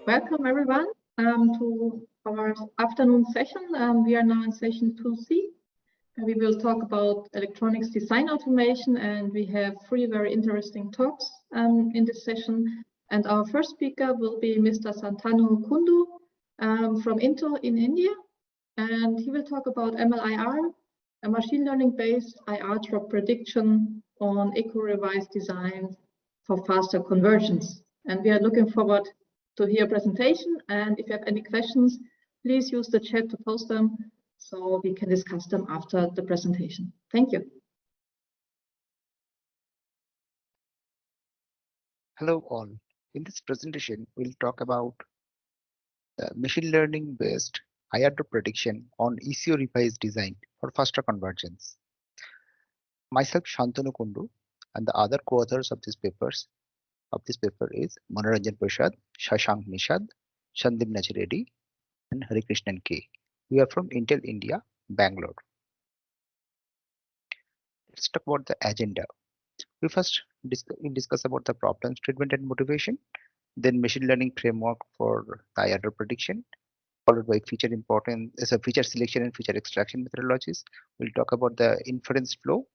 Welcome everyone to our afternoon session. We are now in session 2C. We will talk about electronics design automation, and we have three very interesting talks in this session. And our first speaker will be Mr. Santanu Kundu from Intel in India, and he will talk about MLIR, a machine learning-based IR drop prediction on eco-revised design for faster convergence. And we are looking forward to hear a presentation, and if you have any questions, please use the chat to post them so we can discuss them after the presentation. Thank you. Hello all. In this presentation, we'll talk about machine learning based IR prediction on ECO revised design for faster convergence. Myself, Shantanu Kundu, and the other co-authors of this paper is Manoranjan, Prasad, Sashank, Nishad, Sandeep, Nachireddy, and Harikrishnan K. We are from Intel India, Bangalore. Let's talk about the agenda. We first discuss about the problem statement and motivation, then machine learning framework for the IR prediction, followed by feature selection and feature extraction methodologies. We'll talk about the inference flow.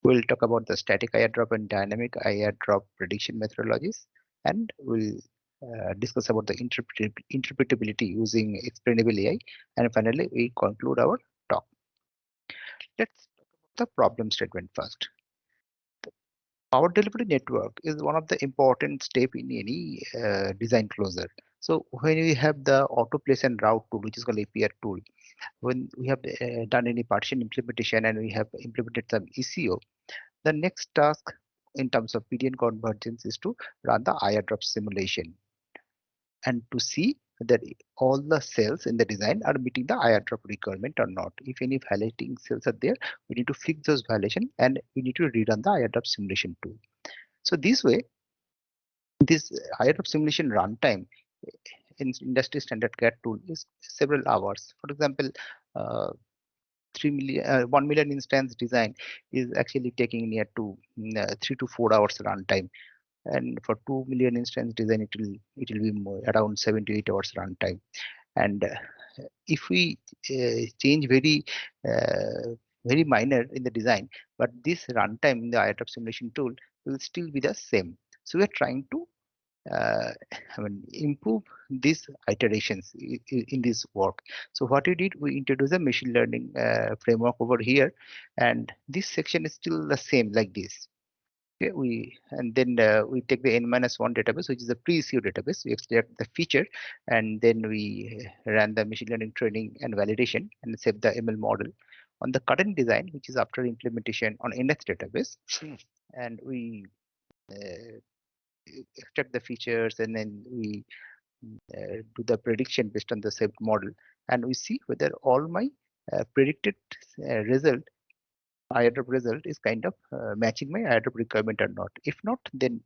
We'll talk about the static IR drop and dynamic IR drop prediction methodologies, and we'll discuss about the interpretability using explainable AI, and finally we conclude our talk. Let's talk about the problem statement first. The power delivery network is one of the important steps in any design closure. So when we have the auto place and route tool, which is called APR tool, when we have done any partition implementation and we have implemented some ECO, the next task in terms of PDN convergence is to run the IR drop simulation and to see that all the cells in the design are meeting the IR drop requirement or not. If any violating cells are there, we need to fix those violations and we need to rerun the IR drop simulation too. So this way, this IR drop simulation runtime in industry standard CAD tool is several hours. For example, 1 million instance design is actually taking near to 3 to 4 hours runtime, and for 2 million instance design it will be more, around 7 to 8 hours runtime. And if we change very minor in the design, but this runtime in the IR drop simulation tool will still be the same. So we are trying to improve these iterations in this work. So what we did, we introduced a machine learning framework over here, and this section is still the same like this. Okay, we take the n-1 database, which is a pre-ECO database. We extract the feature, and then we ran the machine learning training and validation and save the ML model on the current design, which is after implementation on NS database, and we extract the features, and then we do the prediction based on the saved model, and we see whether all my predicted result IR drop result is kind of matching my IR drop requirement or not. If not, then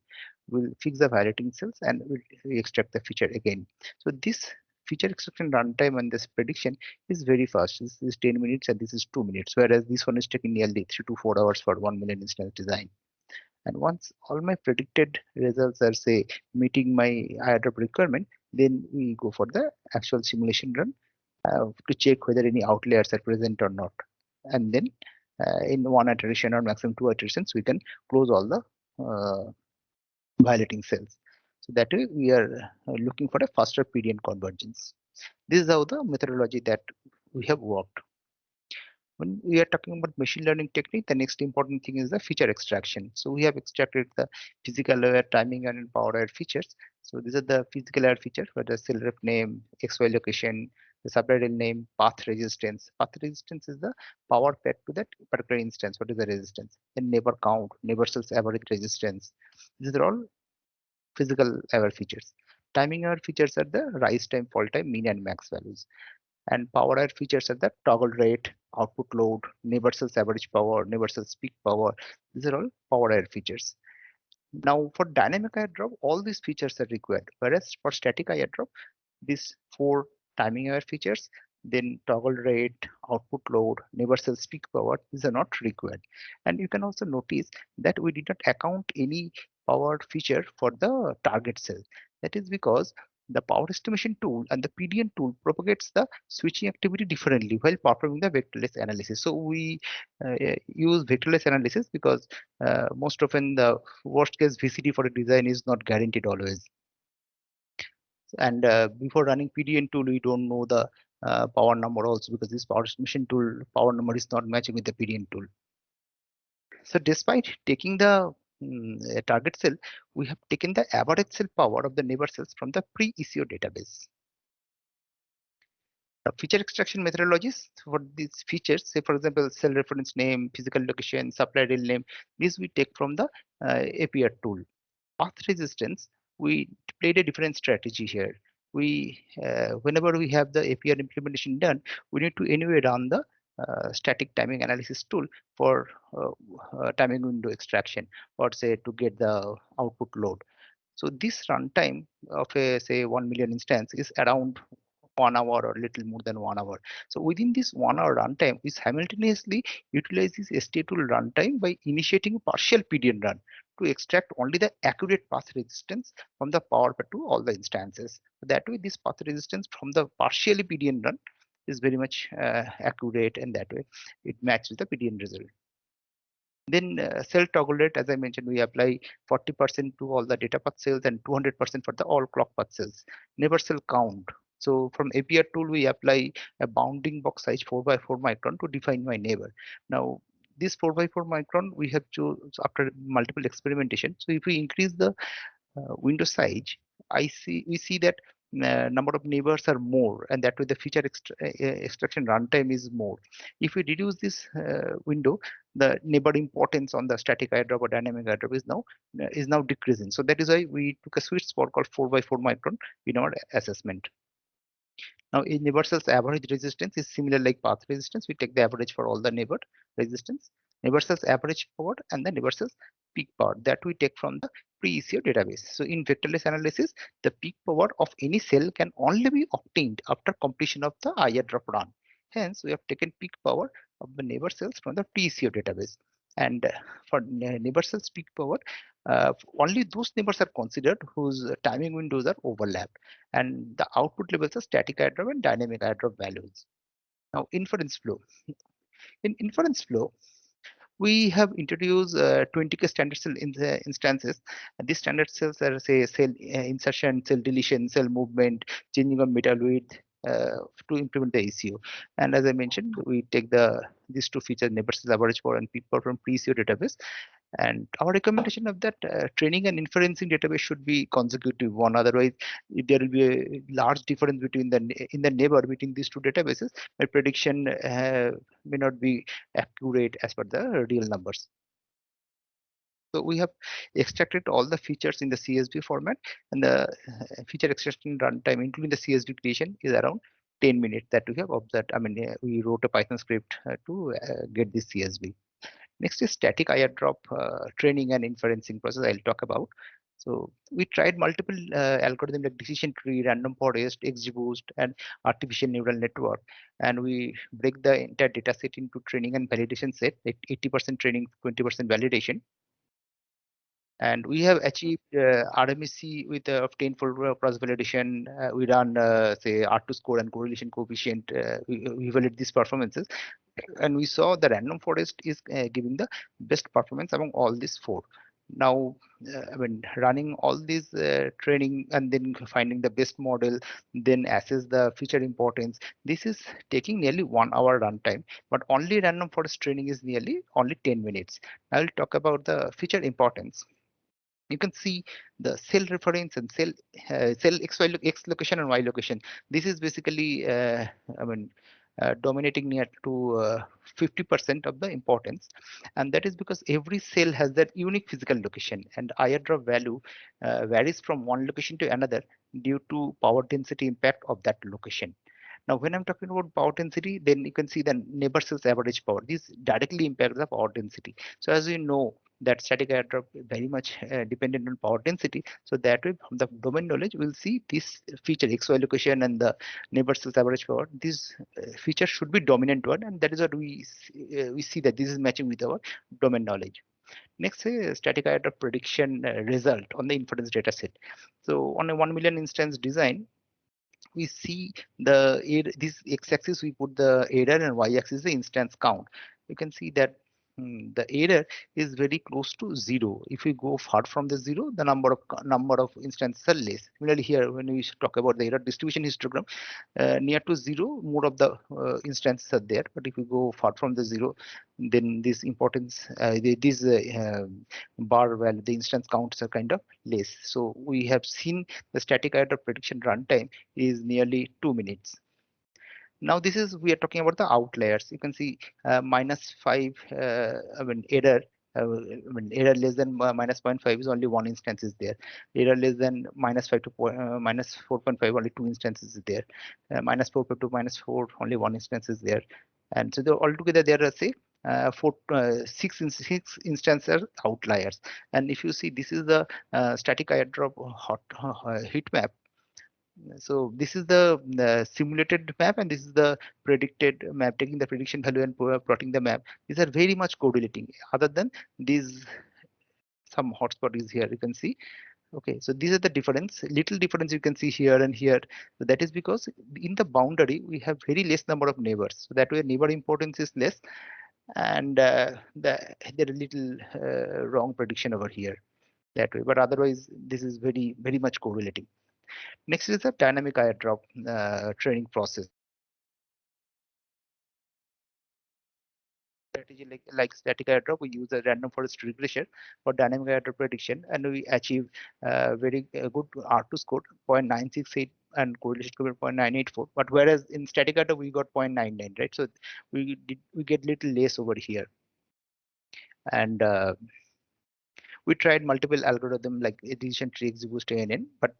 we'll fix the violating cells and we'll extract the feature again. So this feature extraction runtime and this prediction is very fast. This is 10 minutes and this is 2 minutes, whereas this one is taking nearly 3 to 4 hours for 1 million instance design. And once all my predicted results are, say, meeting my IR drop requirement, then we go for the actual simulation run to check whether any outliers are present or not. And then in one iteration or maximum 2 iterations, we can close all the violating cells. So that way we are looking for a faster PDN convergence. This is how the methodology that we have worked. When we are talking about machine learning technique, the next important thing is the feature extraction. So we have extracted the physical aware, timing, and power aware features. So these are the physical aware features, where the cell rep name, XY location, the subtitle name, path resistance. Path resistance is the power fed to that particular instance. What is the resistance? Then neighbor count, neighbor cells average resistance. These are all physical aware features. Timing aware features are the rise time, fall time, mean and max values. And power aware features are the toggle rate, output load, neighbor cells average power, neighbor cells peak power. These are all power aware features. Now for dynamic IR drop, all these features are required. Whereas for static IR drop, these 4 timing aware features, then toggle rate, output load, neighbor cells peak power, these are not required. And you can also notice that we did not account any power feature for the target cell. That is because the power estimation tool and the PDN tool propagates the switching activity differently while performing the vectorless analysis. So we use vectorless analysis because most often the worst case VCD for a design is not guaranteed always. And before running PDN tool, we don't know the power number also, because this power estimation tool power number is not matching with the PDN tool. So despite taking the target cell, we have taken the average cell power of the neighbor cells from the pre-ECO database. The feature extraction methodologies for these features, say for example, cell reference name, physical location, supply rail name, these we take from the APR tool. Path resistance, we played a different strategy here. We whenever we have the APR implementation done, we need to anyway run the static timing analysis tool for timing window extraction, or say to get the output load. So this runtime of a say 1 million instance is around 1 hour or little more than 1 hour. So within this 1 hour runtime, we simultaneously utilize this STA tool runtime by initiating a partial PDN run to extract only the accurate path resistance from the power to all the instances. That way, this path resistance from the partially PDN run is very much accurate, and that way it matches the PDN result. Then cell toggle rate, as I mentioned, we apply 40% to all the data path cells and 200% for the all clock path cells. Neighbor cell count. So from APR tool, we apply a bounding box size 4x4 micron to define my neighbor. Now, this 4x4 micron we have chosen after multiple experimentation. So if we increase the window size, we see that number of neighbors are more, and that way the feature extraction runtime is more. If we reduce this window, the neighbor importance on the static airdrop or dynamic airdrop is now decreasing. So that is why we took a sweet spot called 4x4 micron in our assessment. Now in neighbor cells, average resistance is similar like path resistance. We take the average for all the neighbor resistance, neighbor cells average power, and the neighbor cells peak power that we take from the pre-ECO database. So in vectorless analysis, the peak power of any cell can only be obtained after completion of the airdrop run. Hence, we have taken peak power of the neighbor cells from the pre-ECO database. And for neighbor cells peak power, only those neighbors are considered whose timing windows are overlapped, and the output levels are static airdrop and dynamic airdrop values. Now, inference flow. In inference flow, we have introduced 20K standard cell in the instances. And these standard cells are say cell insertion, cell deletion, cell movement, changing of metal width to implement the ECO. And as I mentioned, we take these two features, neighbor cell average power and peak power from pre-ECO database. And our recommendation of that training and inferencing database should be consecutive one. Otherwise, there will be a large difference between in the neighbor between these two databases. My prediction may not be accurate as per the real numbers. So we have extracted all the features in the CSV format, and the feature extraction runtime, including the CSV creation, is around 10 minutes that we have observed. I mean, we wrote a Python script to get this CSV. Next is static airdrop training and inferencing process I'll talk about. So we tried multiple algorithms like decision tree, random forest, XGBoost, and artificial neural network. And we break the entire data set into training and validation set, like 80% training, 20% validation. And we have achieved RMSE with of tenfold cross validation. We run say R2 score and correlation coefficient. We evaluate these performances, and we saw the random forest is giving the best performance among all these four. Now, I mean, running all these training and then finding the best model, then assess the feature importance. This is taking nearly 1 hour runtime, but only random forest training is nearly only 10 minutes. I will talk about the feature importance. You can see the cell reference and cell x location and y location. This is basically I mean dominating near to 50% of the importance, and that is because every cell has that unique physical location, and airdrop value varies from one location to another due to power density impact of that location. Now, when I'm talking about power density, then you can see the neighbor cell's average power. This directly impacts the power density. So as you know, that static airdrop very much dependent on power density. So that way, from the domain knowledge, we'll see this feature XY location and the neighbor cell's average power. This feature should be dominant one, and that is what we see that this is matching with our domain knowledge. Next, static error prediction result on the inference data set. So on a 1 million instance design, we see this x-axis we put the error and y-axis the instance count. You can see that the error is very close to 0. If we go far from the 0, the number of instances are less. Similarly here, when we talk about the error distribution histogram, near to 0, more of the instances are there. But if we go far from the 0, then this importance, this bar value, the instance counts are kind of less. So we have seen the static error prediction runtime is nearly 2 minutes. Now this is, we are talking about the outliers. You can see -5, error. Error less than -0.5 is only one instance is there. Error less than -5 to -4.5, only two instances is there. -4 to -4, only one instance is there. And so altogether there are, say, six instances outliers. And if you see, this is the static airdrop heat map. So this is the simulated map, and this is the predicted map, taking the prediction value and plotting the map. These are very much correlating. Other than these, some hotspot is here, you can see. Okay, so these are the difference, little difference you can see here and here. So that is because in the boundary we have very less number of neighbors. So that way neighbor importance is less, and there is little wrong prediction over here that way. But otherwise, this is very much correlating. Next is the dynamic airdrop training process. Strategy like static airdrop, we use a random forest regression for dynamic airdrop prediction, and we achieve very good R2 score 0.968 and correlation score 0.984. But whereas in static airdrop we got 0.99, right? So we get little less over here. And we tried multiple algorithm like decision tree, XGBoost, ANN, but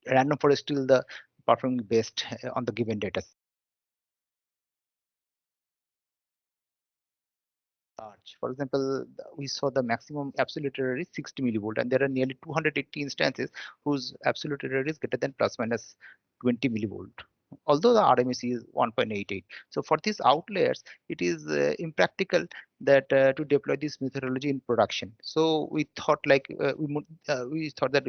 random forest still the performing best on the given data. Large. For example, we saw the maximum absolute error is 60 millivolt, and there are nearly 280 instances whose absolute error is greater than plus minus 20 millivolt, although the RMSE is 1.88. So for these outliers, it is impractical that to deploy this methodology in production. So we thought like we thought that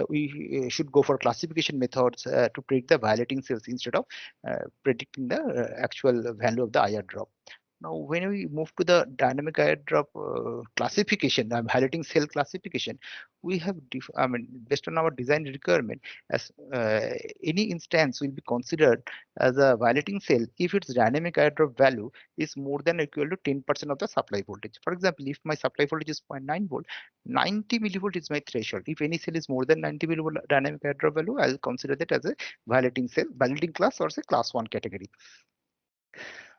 we should go for classification methods to predict the violating cells instead of predicting the actual value of the IR drop. Now, when we move to the dynamic airdrop classification, highlighting cell classification, we have, based on our design requirement, as any instance will be considered as a violating cell if its dynamic airdrop value is more than or equal to 10% of the supply voltage. For example, if my supply voltage is 0.9 volt, 90 millivolt is my threshold. If any cell is more than 90 millivolt dynamic airdrop value, I'll consider that as a violating cell, violating class, or say class 1 category.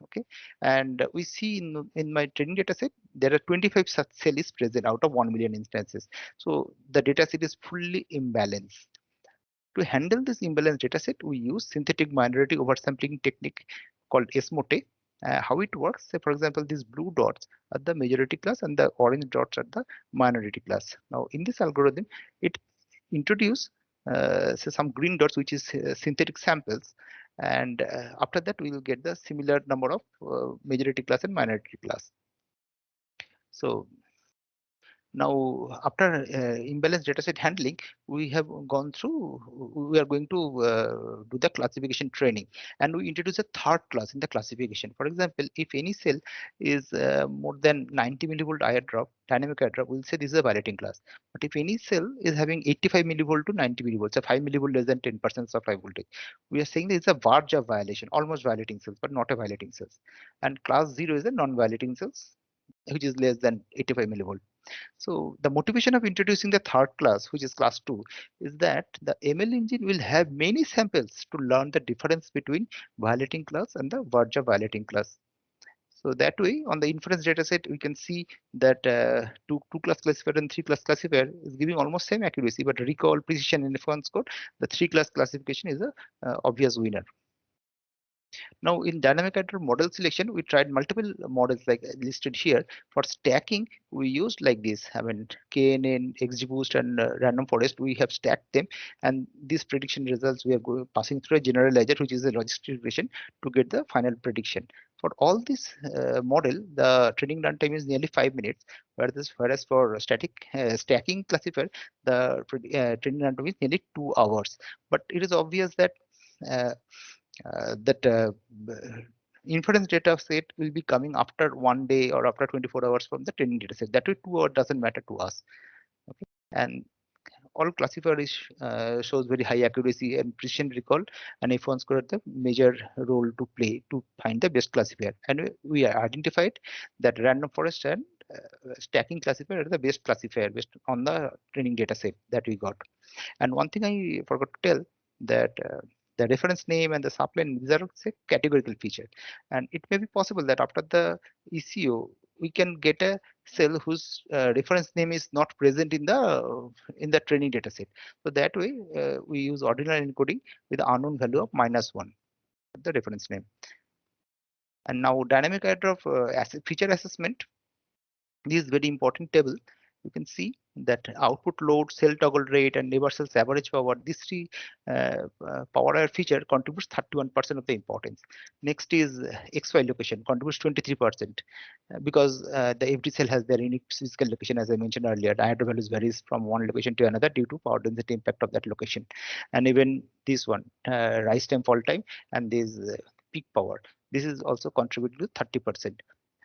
Okay, and we see in my training data set there are 25 such cells present out of 1 million instances. So the data set is fully imbalanced. To handle this imbalanced data set, we use synthetic minority oversampling technique called SMOTE. How it works, say for example, these blue dots are the majority class and the orange dots are the minority class. Now in this algorithm, it introduce say some green dots, which is synthetic samples, and after that we will get the similar number of majority class and minority class. So now, after imbalanced dataset handling, we have gone through, we are going to do the classification training, and we introduce a third class in the classification. For example, if any cell is more than 90 millivolt IR drop, dynamic IR drop, we'll say this is a violating class. But if any cell is having 85 millivolt to 90 millivolts, so 5 millivolt less than 10% supply voltage, we are saying that it's a verge of violation, almost violating cells, but not a violating cells. And class 0 is a non-violating cells, which is less than 85 millivolt. So the motivation of introducing the third class, which is class 2, is that the ML engine will have many samples to learn the difference between violating class and the verge of violating class. So that way, on the inference dataset, we can see that two class classifier and 3 class classifier is giving almost same accuracy, but recall, precision, and inference code, the 3 class classification is a obvious winner. Now in dynamic airdrop model selection, we tried multiple models like listed here. For stacking, we used like this, KNN, XGBoost, and random forest. We have stacked them, and these prediction results we are passing through a generalizer, which is a logistic regression, to get the final prediction. For all this model, the training runtime is nearly 5 minutes, whereas for stacking classifier, the training runtime is nearly 2 hours. But it is obvious that uh, that inference data set will be coming after 1 day or after 24 hours from the training data set. That way 2 hours doesn't matter to us. Okay, and all classifier shows very high accuracy and precision recall, and F1 score the major role to play to find the best classifier. And we identified that random forest and stacking classifier are the best classifier based on the training data set that we got. And one thing I forgot to tell, that the reference name and the subline, these are say categorical feature, and it may be possible that after the ECO we can get a cell whose reference name is not present in the training data set. So that way we use ordinal encoding with the unknown value of -1, the reference name. And now dynamic airdrop feature assessment. This is very important table. You can see that output load, cell toggle rate, and neighbor cells average power. These three power layer feature contributes 31% of the importance. Next is XY location, contributes 23%, because the every cell has their unique physical location, as I mentioned earlier. Diagram values varies from one location to another due to power density impact of that location. And even this one, rise time, fall time, and this peak power. This is also contributed to 30%.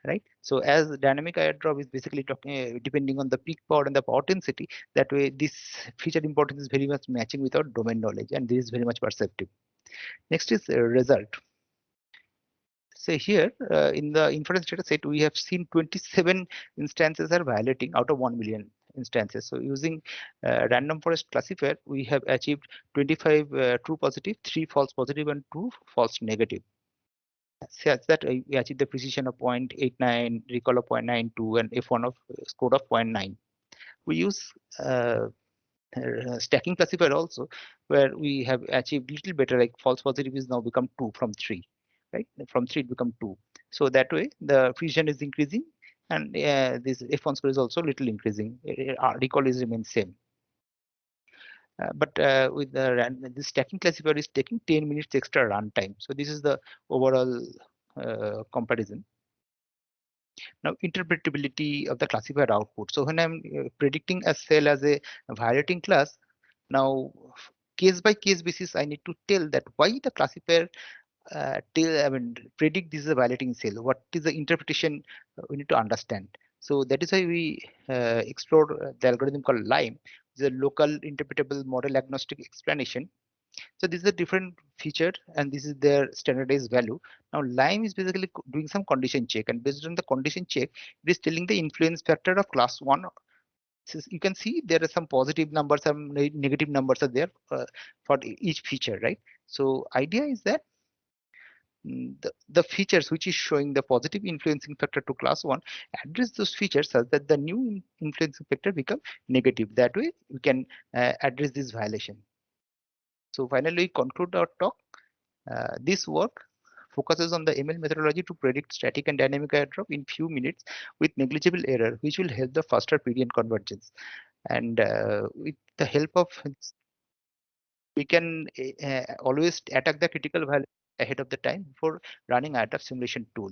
Right, so as dynamic airdrop is basically talking depending on the peak power and the power density, that way this feature importance is very much matching with our domain knowledge, and this is very much perceptive. Next is result. So here in the inference data set, we have seen 27 instances are violating out of 1 million instances. So using random forest classifier, we have achieved 25 true positive, 3 false positive, and 2 false negative. Such that we achieve the precision of 0.89, recall of 0.92, and F1 of score of 0.9. We use stacking classifier also, where we have achieved little better, like false positive is now become 2 from 3, right? From 3 it become 2. So that way the precision is increasing, and this F1 score is also little increasing. Recall is remain same. But with the stacking classifier is taking 10 minutes extra runtime. So this is the overall comparison. Now, interpretability of the classifier output. So when I'm predicting a cell as a violating class, now case by case basis, I need to tell that why the classifier predict this is a violating cell. What is the interpretation we need to understand? So that is why we explore the algorithm called LIME, the local interpretable model agnostic explanation. So this is a different feature, and this is their standardized value. Now LIME is basically doing some condition check, and based on the condition check, it is telling the influence factor of class 1. So you can see there are some positive numbers, some negative numbers are there for each feature, right? So idea is that the features which is showing the positive influencing factor to class 1, address those features such that the new influencing factor become negative. That way we can address this violation. So finally, we conclude our talk. This work focuses on the ML methodology to predict static and dynamic airdrop in few minutes with negligible error, which will help the faster period convergence. And with the help of, we can always attack the critical value ahead of the time before running airdrop simulation tool.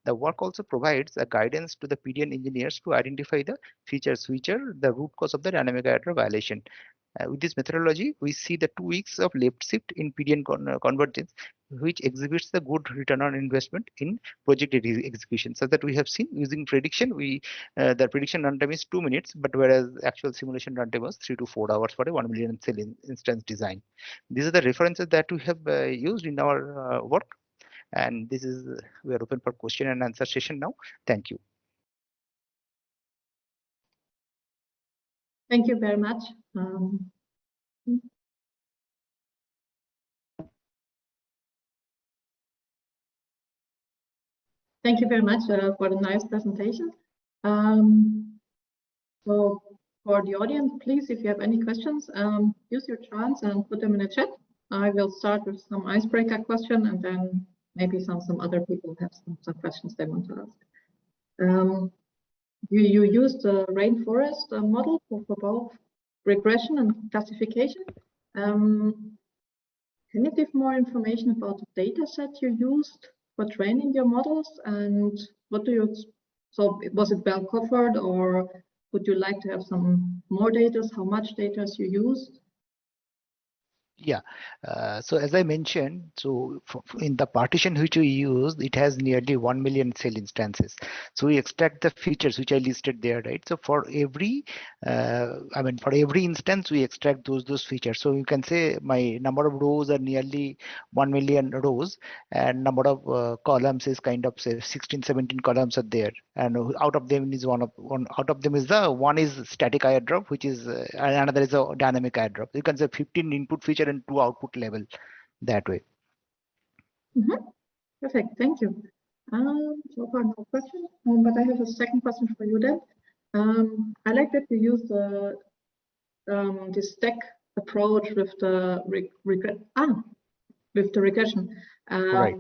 The work also provides a guidance to the PDN engineers to identify the features which are the root cause of the dynamic airdrop violation. With this methodology, we see the 2 weeks of left shift in PDN convergence, which exhibits the good return on investment in project execution. So that we have seen using prediction, the prediction runtime is 2 minutes, but whereas actual simulation runtime was 3 to 4 hours for a 1 million cell instance design. These are the references that we have used in our work. And this is, we are open for question and answer session now. Thank you. Thank you very much. Thank you very much for the nice presentation. So for the audience, please, if you have any questions, use your chance and put them in the chat. I will start with some icebreaker question, and then maybe some other people have some questions they want to ask. You used the rainforest model for both regression and classification. Can you give more information about the data set you used for training your models, and what do you, so was it well covered, or would you like to have some more data? How much data you used? Yeah, so as I mentioned, so in the partition which we use, it has nearly 1 million cell instances. So we extract the features which I listed there, right? So for every, for every instance, we extract those features. So you can say my number of rows are nearly 1 million rows, and number of columns is kind of say 16, 17 columns are there, and out of them is out of them is the one is static airdrop, which is another is a dynamic airdrop. You can say 15 input feature and 2 output level that way. Perfect, thank you. So far no questions, but I have a second question for you then. I like that you use the stack approach with the regression. Right.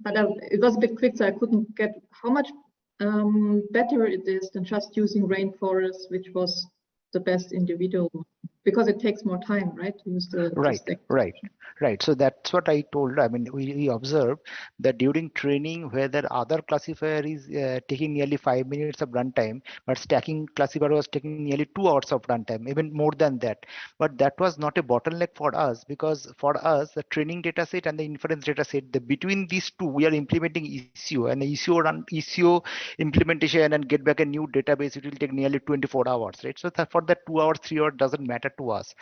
But it was a bit quick, so I couldn't get how much better it is than just using rainforest, which was the best individual, because it takes more time, right, to use the stack. Right. So that's what I told. I mean, we observed that during training, whether other classifier is taking nearly 5 minutes of runtime, but stacking classifier was taking nearly 2 hours of runtime, even more than that. But that was not a bottleneck for us, because for us, the training data set and the inference data set, between these two, we are implementing ECO, and the ECO implementation and get back a new database, it will take nearly 24 hours, right? So for that 2 hours, 3 hours doesn't matter to us.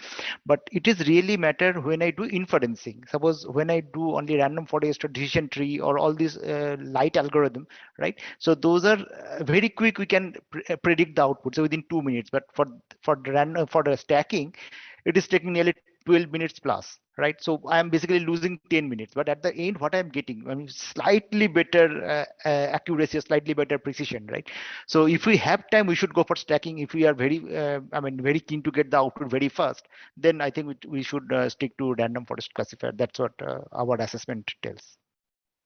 But it is really matter when I do inferencing. Suppose when I do only random forest or decision tree or all these light algorithm, right? So those are very quick. We can predict the output, so within 2 minutes. But for the stacking, it is taking nearly 12 minutes plus, right? So I am basically losing 10 minutes. But at the end, what I'm getting, I mean, slightly better accuracy, slightly better precision, right? So if we have time, we should go for stacking. If we are very, very keen to get the output very fast, then I think we should stick to random forest classifier. That's what our assessment tells.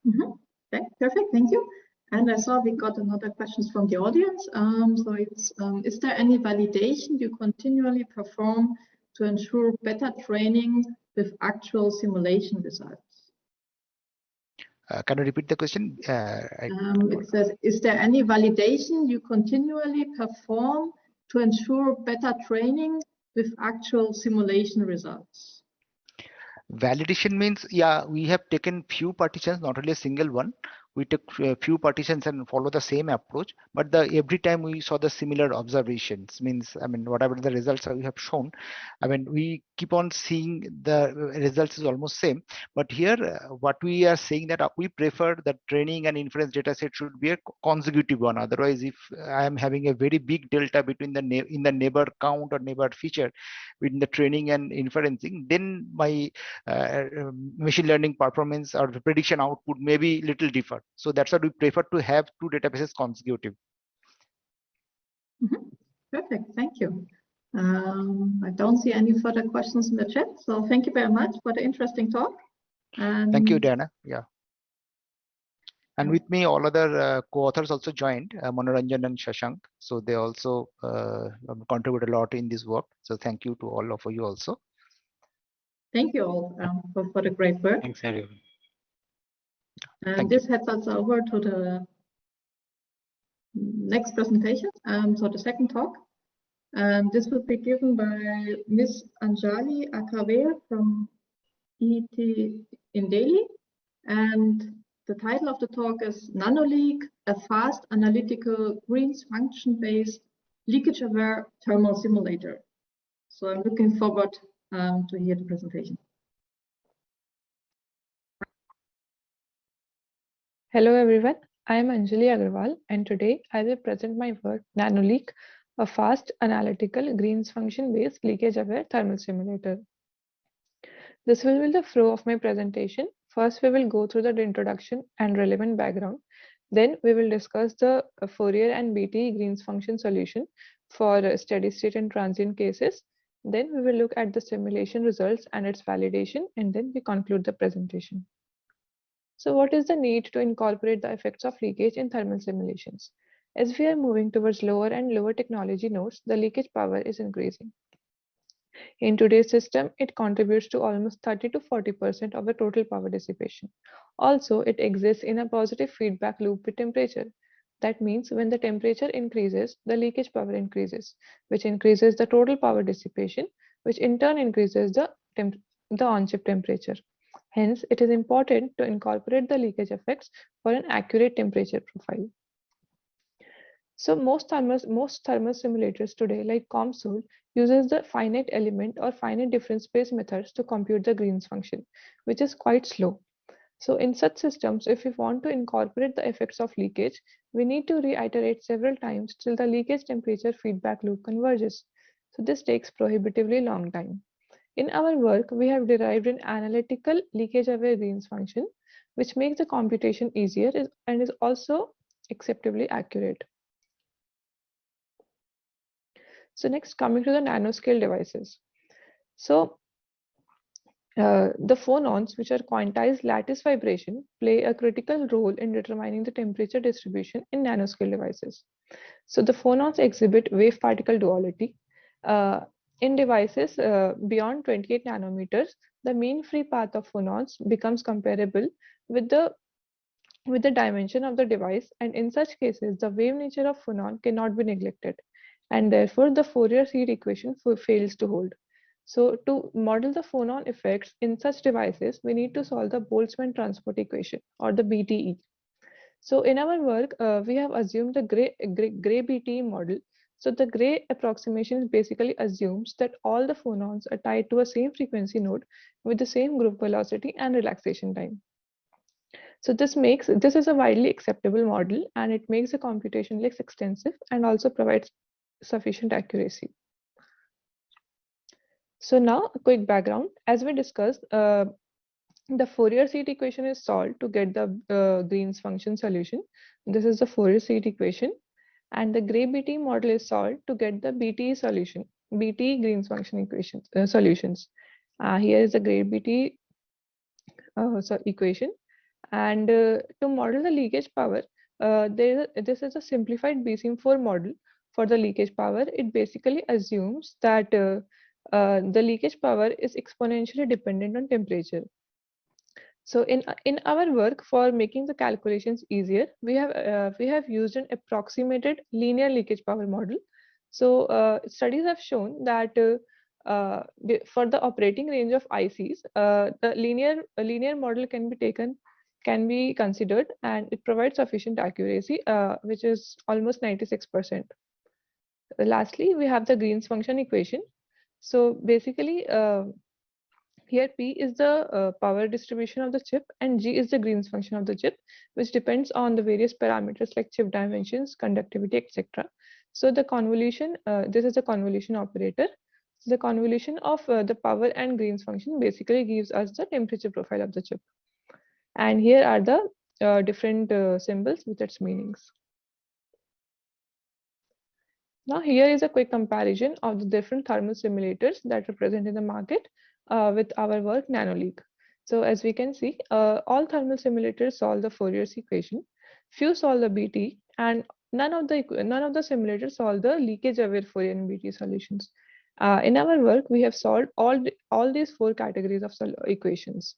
Okay, perfect, thank you. And I saw we got another questions from the audience. So it's, is there any validation you continually perform to ensure better training with actual simulation results? Can you repeat the question? It says, is there any validation you continually perform to ensure better training with actual simulation results? Validation means, yeah, we have taken few partitions, not only a single one. We took a few partitions and follow the same approach, but every time we saw the similar observations. Means, I mean, whatever the results we have shown, I mean, we keep on seeing the results is almost same. But here, what we are saying that we prefer that training and inference data set should be a consecutive one. Otherwise, if I am having a very big delta between the neighbor count or neighbor feature between the training and inferencing, then my machine learning performance or the prediction output may be little differ. So that's why we prefer to have two databases consecutive. Perfect, thank you. I don't see any further questions in the chat, so thank you very much for the interesting talk. And thank you, Diana. Yeah. And with me, all other co-authors also joined, Manoranjan and Sashank. So they also contribute a lot in this work. So thank you to all of you also. Thank you all for the great work. Thanks, everyone. And this heads us over to the next presentation, so the second talk. This will be given by Ms. Anjali Agrawal from ET in Delhi. And the title of the talk is NanoLeak, a fast analytical greens function-based leakage-aware thermal simulator. So I'm looking forward to hear the presentation. Hello everyone, I am Anjali Agrawal and today I will present my work NanoLeak, a fast analytical greens function based leakage aware thermal simulator. This will be the flow of my presentation. First we will go through the introduction and relevant background. Then we will discuss the Fourier and BT greens function solution for steady state and transient cases. Then we will look at the simulation results and its validation, and then we conclude the presentation. So what is the need to incorporate the effects of leakage in thermal simulations? As we are moving towards lower and lower technology nodes, the leakage power is increasing. In today's system, it contributes to almost 30 to 40% of the total power dissipation. Also, it exists in a positive feedback loop with temperature. That means when the temperature increases, the leakage power increases, which increases the total power dissipation, which in turn increases the on-chip temperature. Hence, it is important to incorporate the leakage effects for an accurate temperature profile. So most thermal simulators today, like COMSOL, uses the finite element or finite difference space methods to compute the Green's function, which is quite slow. So in such systems, if we want to incorporate the effects of leakage, we need to reiterate several times till the leakage temperature feedback loop converges. So this takes prohibitively long time. In our work, we have derived an analytical leakage-aware Green's function, which makes the computation easier and is also acceptably accurate. So next, coming to the nanoscale devices. So the phonons, which are quantized lattice vibration, play a critical role in determining the temperature distribution in nanoscale devices. So the phonons exhibit wave-particle duality. In devices beyond 28 nanometers, the mean free path of phonons becomes comparable with the dimension of the device, and in such cases, the wave nature of phonon cannot be neglected, and therefore the Fourier seed equation fails to hold. So to model the phonon effects in such devices, we need to solve the Boltzmann transport equation, or the BTE. So in our work, we have assumed the gray BTE model. So the gray approximation basically assumes that all the phonons are tied to a same frequency node with the same group velocity and relaxation time. So this is a widely acceptable model, and it makes the computation less extensive and also provides sufficient accuracy. So now a quick background. As we discussed, the Fourier seed equation is solved to get the Green's function solution. This is the Fourier seed equation, and the Gray-BT model is solved to get the BTE solution, BTE Green's function equations solutions. Here is the Gray-BT equation, and to model the leakage power, this is a simplified BSIM4 model for the leakage power. It basically assumes that the leakage power is exponentially dependent on temperature. So in our work, for making the calculations easier, we have used an approximated linear leakage power model. So studies have shown that for the operating range of ICs, the linear model can be considered, and it provides sufficient accuracy, which is almost 96%. Lastly, we have the Green's function equation. So basically, here P is the power distribution of the chip, and G is the Green's function of the chip, which depends on the various parameters like chip dimensions, conductivity, etc. So the convolution, this is the convolution operator. So the convolution of the power and Green's function basically gives us the temperature profile of the chip. And here are the different symbols with its meanings. Now here is a quick comparison of the different thermal simulators that are present in the market with our work NanoLeak. So as we can see, all thermal simulators solve the Fourier equation. Few solve the BT, and none of the simulators solve the leakage-aware Fourier and BT solutions. In our work, we have solved all these four categories of equations.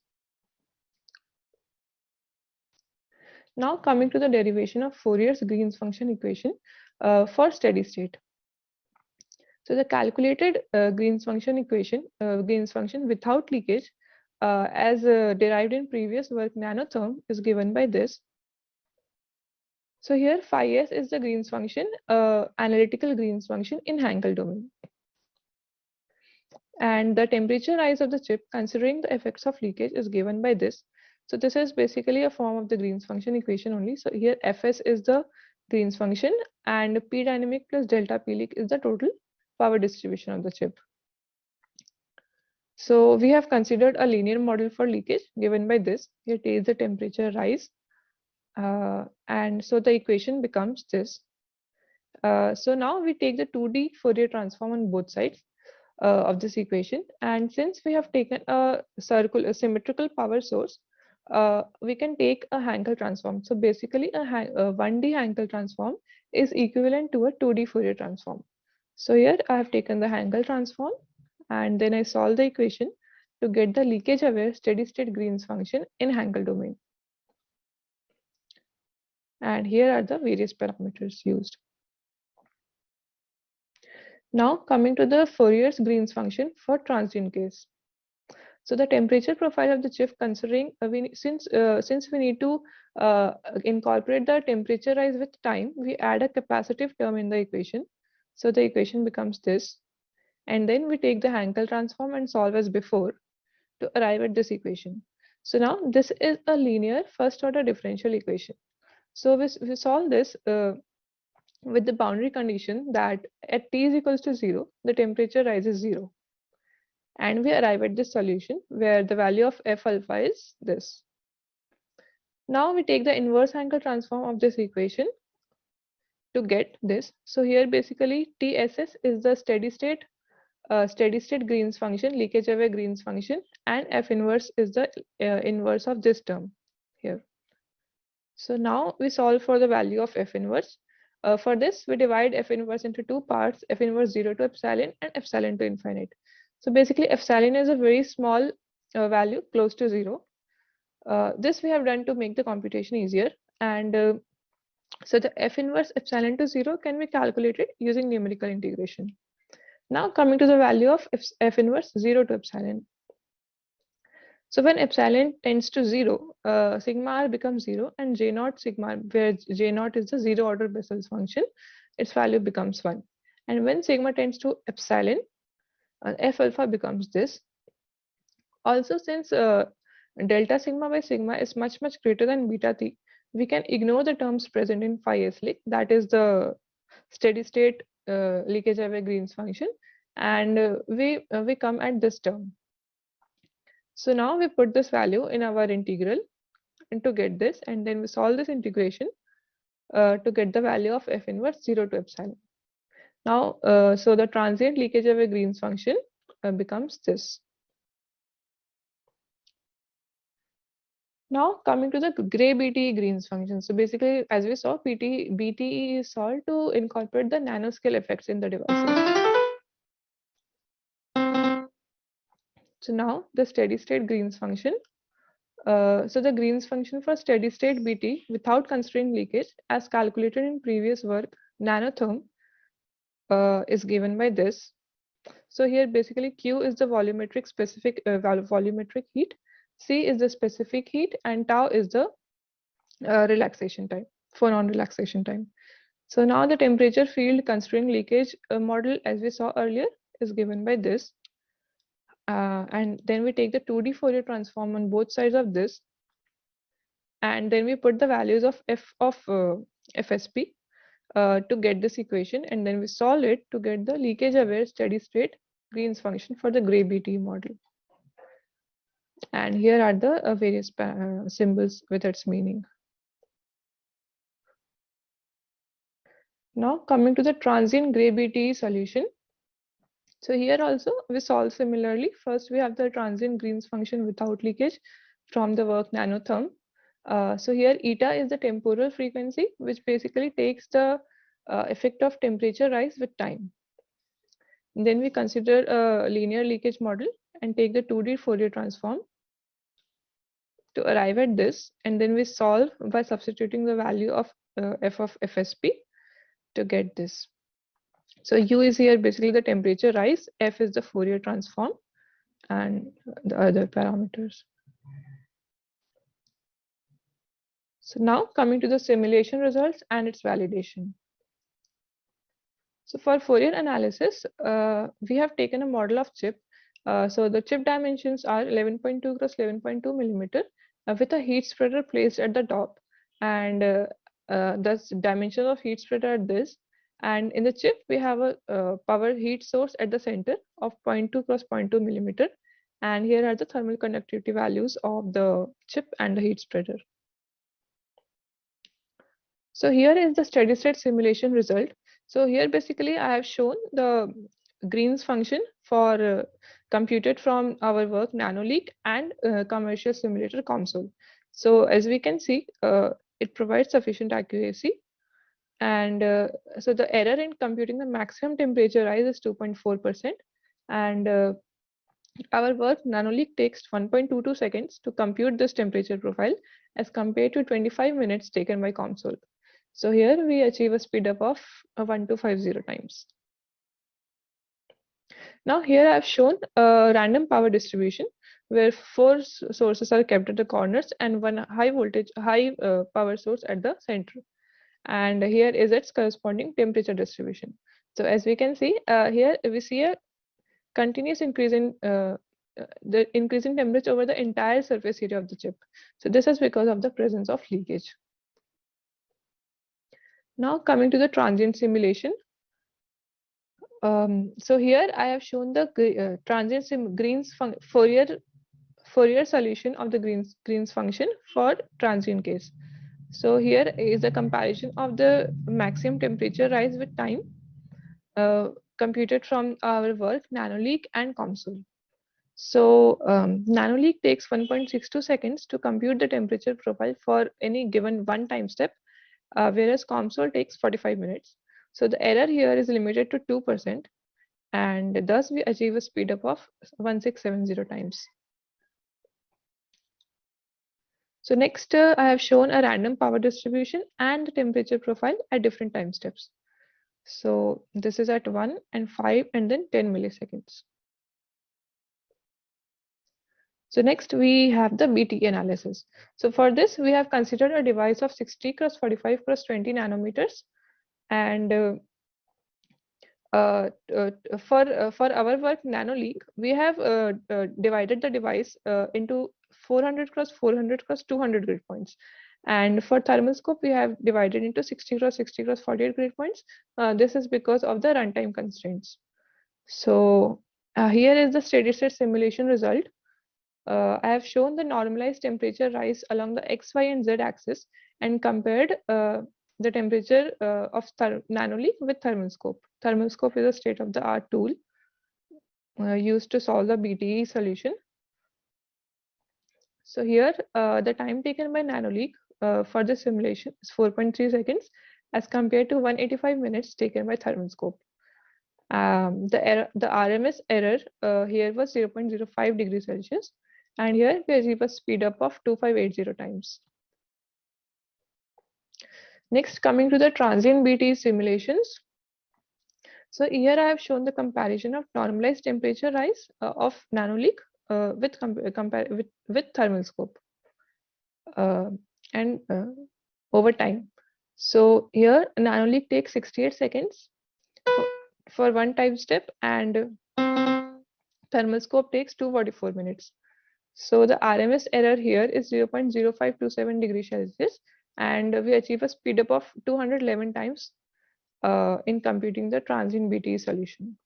Now coming to the derivation of Fourier's Green's function equation for steady state. So the calculated Green's function equation, Green's function without leakage, as derived in previous work nanotherm, is given by this. So here phi s is the Green's function, analytical Green's function in Hankel domain. And the temperature rise of the chip, considering the effects of leakage, is given by this. So this is basically a form of the Green's function equation only. So here Fs is the Green's function, and P dynamic plus delta P leak is the total power distribution of the chip. So we have considered a linear model for leakage given by this. Here T is the temperature rise, and so the equation becomes this. So now we take the 2D Fourier transform on both sides of this equation, and since we have taken a symmetrical power source, we can take a Hankel transform. So basically a 1D Hankel transform is equivalent to a 2D Fourier transform. So here I have taken the Hankel transform, and then I solve the equation to get the leakage-aware steady-state Green's function in Hankel domain. And here are the various parameters used. Now coming to the Fourier's Green's function for transient case. So the temperature profile of the chip, considering since we need to incorporate the temperature rise with time, we add a capacitive term in the equation. So the equation becomes this, and then we take the Hankel transform and solve as before to arrive at this equation. So now this is a linear first order differential equation. So we solve this with the boundary condition that at t is equals to 0, the temperature rises 0. And we arrive at this solution where the value of f alpha is this. Now we take the inverse Hankel transform of this equation to get this. So here basically TSS is the steady state Green's function, leakage aware Green's function, and f inverse is the inverse of this term here. So now we solve for the value of f inverse. For this, we divide f inverse into two parts, f inverse 0 to epsilon and epsilon to infinite. So basically epsilon is a very small value close to 0. This we have done to make the computation easier, and so the f inverse epsilon to 0 can be calculated using numerical integration. Now coming to the value of f inverse 0 to epsilon. So when epsilon tends to 0, sigma r becomes 0 and j naught sigma, where j naught is the 0 order Bessel's function, its value becomes 1. And when sigma tends to epsilon, f alpha becomes this. Also, since delta sigma by sigma is much greater than beta t, we can ignore the terms present in phi s leak, that is the steady state leakage aware Green's function, and we come at this term. So now we put this value in our integral and to get this, and then we solve this integration to get the value of f inverse 0 to epsilon. Now, so the transient leakage aware Green's function becomes this. Now coming to the gray BTE Green's function. So basically, as we saw, BTE is solved to incorporate the nanoscale effects in the devices. So now the steady state Green's function. So the Green's function for steady state BT without constraint leakage, as calculated in previous work, nanotherm, is given by this. So here basically Q is the volumetric specific volumetric heat, C is the specific heat, and tau is the relaxation time, phonon relaxation time. So now the temperature field constraint leakage model, as we saw earlier, is given by this. And then we take the 2D Fourier transform on both sides of this, and then we put the values of f of FSP to get this equation, and then we solve it to get the leakage aware steady state Green's function for the gray BT model. And here are the various symbols with its meaning. Now coming to the transient gray BT solution. So here also we solve similarly. First we have the transient Green's function without leakage from the work nanotherm. So here eta is the temporal frequency, which basically takes the effect of temperature rise with time. And then we consider a linear leakage model and take the 2D Fourier transform to arrive at this, and then we solve by substituting the value of f of FSP to get this. So U is here basically the temperature rise, F is the Fourier transform, and the other parameters. So now coming to the simulation results and its validation. So for Fourier analysis, we have taken a model of chip. So the chip dimensions are 11.2 cross 11.2 millimeter with a heat spreader placed at the top, and the dimensions of heat spreader are this. And in the chip, we have a power heat source at the center of 0.2 cross 0.2 millimeter. And here are the thermal conductivity values of the chip and the heat spreader. So here is the steady state simulation result. So here basically I have shown the Green's function for computed from our work NanoLeak and commercial simulator console. So as we can see, it provides sufficient accuracy. And so the error in computing the maximum temperature rise is 2.4%, And our work NanoLeak takes 1.22 seconds to compute this temperature profile as compared to 25 minutes taken by console. So here we achieve a speed up of 1250 times. Now here I have shown a random power distribution where 4 sources are kept at the corners and one high power source at the center. And here is its corresponding temperature distribution. So as we can see, here we see a continuous increase in the increase in temperature over the entire surface area of the chip. So this is because of the presence of leakage. Now coming to the transient simulation. So here I have shown the transient Green's Fourier solution of the Green's function for transient case. So here is a comparison of the maximum temperature rise with time computed from our work NanoLeak and COMSOL. So NanoLeak takes 1.62 seconds to compute the temperature profile for any given one time step, whereas COMSOL takes 45 minutes. So the error here is limited to 2%, and thus we achieve a speed up of 1670 times. So next, I have shown a random power distribution and the temperature profile at different time steps. So this is at 1 and 5 and then 10 milliseconds. So next we have the BT analysis. So for this we have considered a device of 60 × 45 × 20 nanometers, and for our work NanoLeak, we have divided the device into 400 × 400 × 200 grid points, and for thermal scope we have divided into 60 × 60 × 48 grid points. This is because of the runtime constraints. So here is the steady state simulation result. I have shown the normalized temperature rise along the X, Y, and Z axis and compared the temperature of NanoLeak with thermal scope. Thermal scope is a state-of-the-art tool used to solve the BTE solution. So here the time taken by NanoLeak for the simulation is 4.3 seconds as compared to 185 minutes taken by thermal scope. The RMS error here was 0.05 degrees Celsius, and here we achieve a speed up of 2580 times. Next, coming to the transient BTE simulations. So here I have shown the comparison of normalized temperature rise of NanoLeak with thermal scope and over time. So here NanoLeak takes 68 seconds for one time step, and thermal scope takes 244 minutes. So the RMS error here is 0.0527 degrees Celsius, and we achieve a speed up of 211 times in computing the transient BTE solution.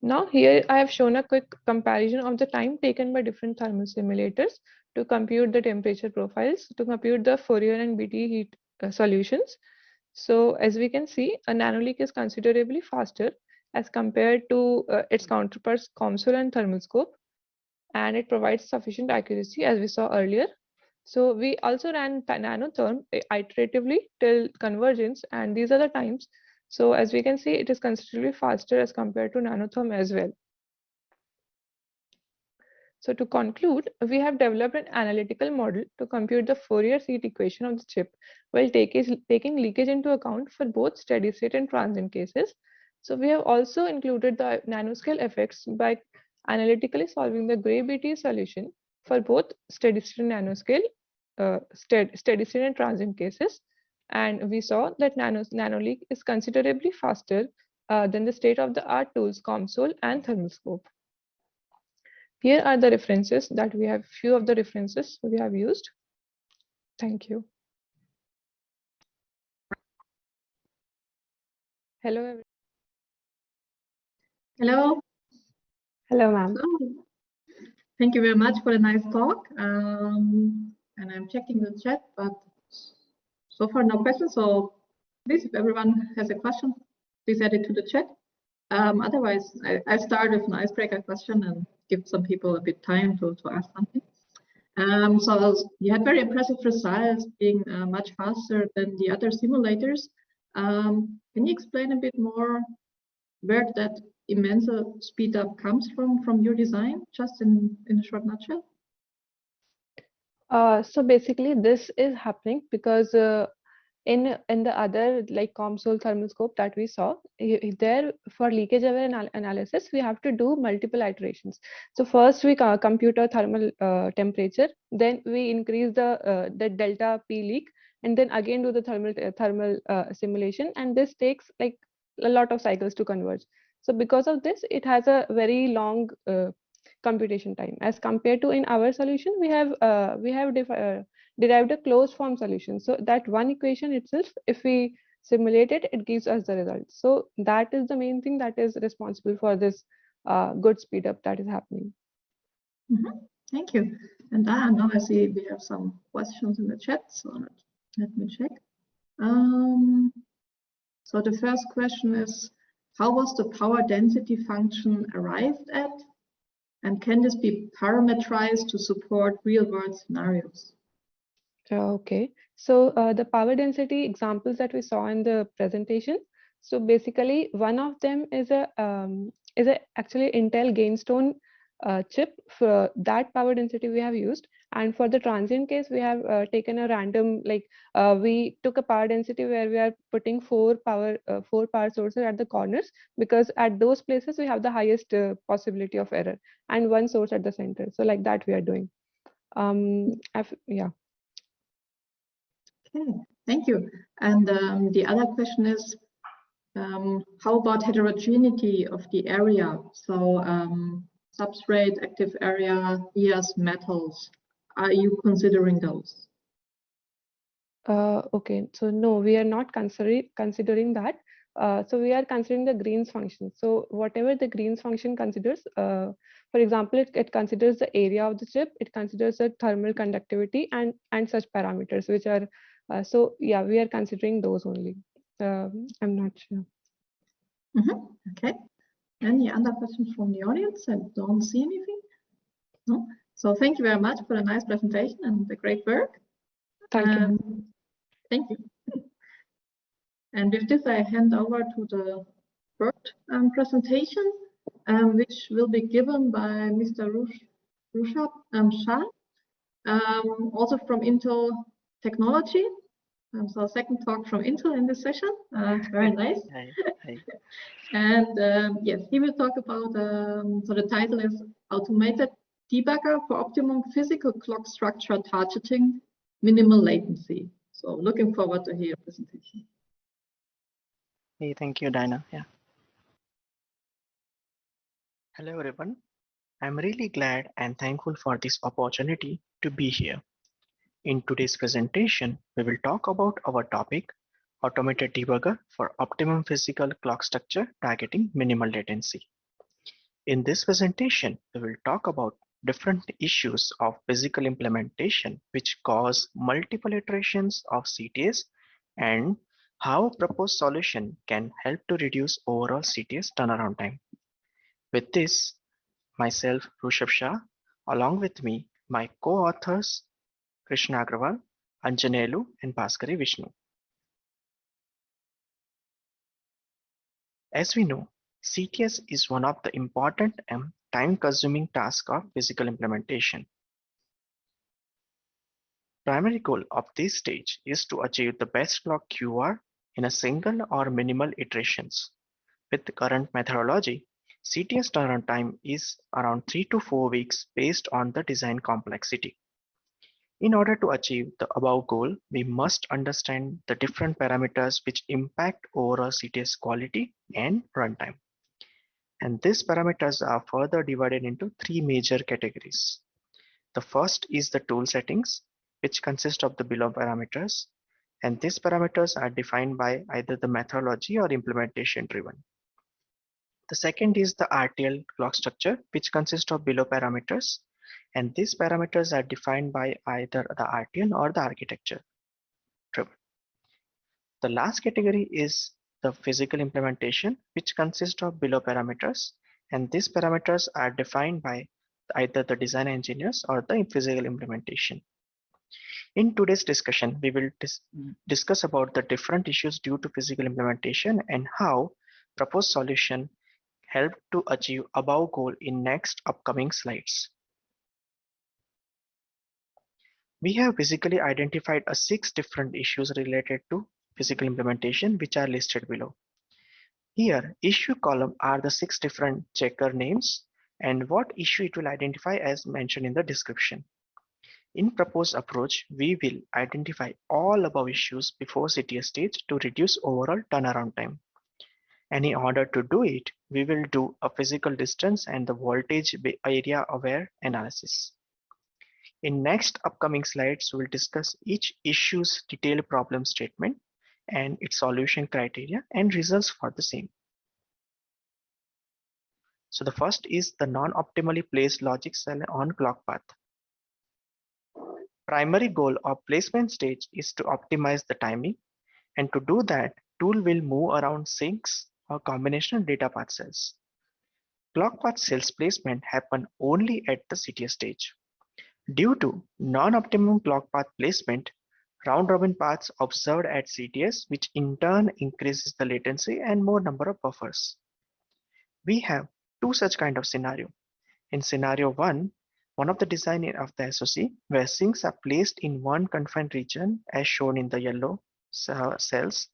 Now here I have shown a quick comparison of the time taken by different thermal simulators to compute the temperature profiles, to compute the Fourier and BTE heat solutions. So as we can see, a NanoLeak is considerably faster as compared to its counterparts COMSOL and thermal scope, and it provides sufficient accuracy as we saw earlier. So we also ran nanotherm iteratively till convergence, and these are the times. So as we can see, it is considerably faster as compared to nanotherm as well. So to conclude, we have developed an analytical model to compute the Fourier heat equation of the chip while taking leakage into account for both steady state and transient cases. So we have also included the nanoscale effects by analytically solving the gray BTE solution for both steady state and nanoscale, steady state and transient cases. And we saw that NanoLeak is considerably faster than the state-of-the-art tools COMSOL and thermal scope. Here are the references that we have, few of the references we have used. Thank you. Hello, everyone. Hello. Hello, ma'am. Thank you very much for the nice talk. And I'm checking the chat, but so far no questions. So please, if everyone has a question, please add it to the chat. Otherwise, I start with an icebreaker question and give some people a bit time to ask something. So you had very impressive results, being much faster than the other simulators. Can you explain a bit more where that immense speed up comes from your design, just in a short nutshell? So basically, this is happening because in the other like COMSOL thermal scope that we saw, there for leakage aware analysis, we have to do multiple iterations. So first we compute a thermal temperature, then we increase the delta P leak, and then again do the thermal simulation, and this takes like a lot of cycles to converge. So because of this, it has a very long computation time as compared to in our solution. We have derived a closed form solution, so that one equation itself, if we simulate it, it gives us the result. So that is the main thing that is responsible for this good speed up that is happening. Thank you. And now I see we have some questions in the chat, so let me check. So the first question is, how was the power density function arrived at? And can this be parameterized to support real-world scenarios? Okay, so the power density examples that we saw in the presentation. So basically, one of them is a actually Intel Gainstone chip. For that power density we have used, and for the transient case, we have taken a random, like we took a power density where we are putting four power sources at the corners, because at those places we have the highest possibility of error, and one source at the center. So like that we are doing. Yeah. Okay, thank you. And the other question is, how about heterogeneity of the area? So substrate, active area, ES, metals, are you considering those? Okay, so no, we are not considering that. So we are considering the Green's function. So whatever the Green's function considers, for example, it considers the area of the chip, it considers the thermal conductivity and such parameters, which are, so yeah, we are considering those only. I'm not sure. Okay. Any other questions from the audience? I don't see anything. No. So thank you very much for the nice presentation and the great work. Thank you. Thank you. And with this, I hand over to the third presentation, which will be given by Mr. Rushabh Shah, also from Intel Technology. So second talk from Intel in this session. Very nice. Hi. And yes, he will talk about, so the title is Automated Debugger for Optimum Physical Clock Structure Targeting Minimal Latency. So looking forward to hear your presentation. Hey, thank you, Dinah. Yeah. Hello, everyone. I'm really glad and thankful for this opportunity to be here. In today's presentation, we will talk about our topic, Automated Debugger for Optimum Physical Clock Structure Targeting Minimal Latency. In this presentation, we will talk about different issues of physical implementation which cause multiple iterations of CTS and how a proposed solution can help to reduce overall CTS turnaround time. With this, myself, Rushabh Shah, along with me, my co-authors, Krishna Agrawal, Anjaneyulu, and Bhaskari Vishnu. As we know, CTS is one of the important and time-consuming tasks of physical implementation. Primary goal of this stage is to achieve the best clock QR in a single or minimal iterations. With the current methodology, CTS turnaround time is around 3 to 4 weeks based on the design complexity. In order to achieve the above goal, we must understand the different parameters which impact overall CTS quality and runtime. And these parameters are further divided into three major categories. The first is the tool settings, which consist of the below parameters, and these parameters are defined by either the methodology or implementation driven. The second is the RTL clock structure, which consists of below parameters, and these parameters are defined by either the RTL or the architecture driven. The last category is the physical implementation, which consists of below parameters, and these parameters are defined by either the design engineers or the physical implementation. In today's discussion, we will discuss about the different issues due to physical implementation and how proposed solution help to achieve above goal in next upcoming slides. We have basically identified 6 different issues related to physical implementation, which are listed below. Here, issue column are the 6 different checker names and what issue it will identify as mentioned in the description. In proposed approach, we will identify all above issues before CTS stage to reduce overall turnaround time. And in order to do it, we will do a physical distance and the voltage area aware analysis. In next upcoming slides, we will discuss each issue's detailed problem statement and its solution criteria and results for the same. So the first is the non-optimally placed logic cell on clock path. Primary goal of placement stage is to optimize the timing, and to do that, tool will move around sinks or combinational data path cells. Clock path cells placement happen only at the CTS stage. Due to non-optimum clock path placement, round-robin paths observed at CTS, which in turn increases the latency and more number of buffers. We have 2 such kind of scenario. In scenario 1, one of the design of the SoC where sinks are placed in one confined region as shown in the yellow cells,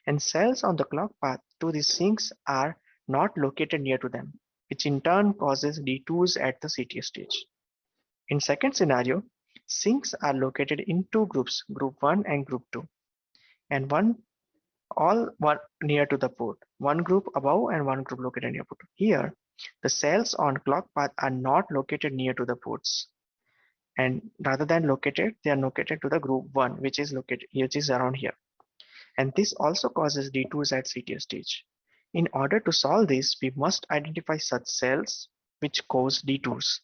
and cells on the clock path to these sinks are not located near to them, which in turn causes detours at the CTS stage. In second scenario, sinks are located in 2 groups, group 1 and group 2, and one near to the port, one group above and one group located near port. Here, the cells on clock path are not located near to the ports, and rather than located, they are located to the group 1, which is around here. And this also causes detours at CTS stage. In order to solve this, we must identify such cells which cause detours.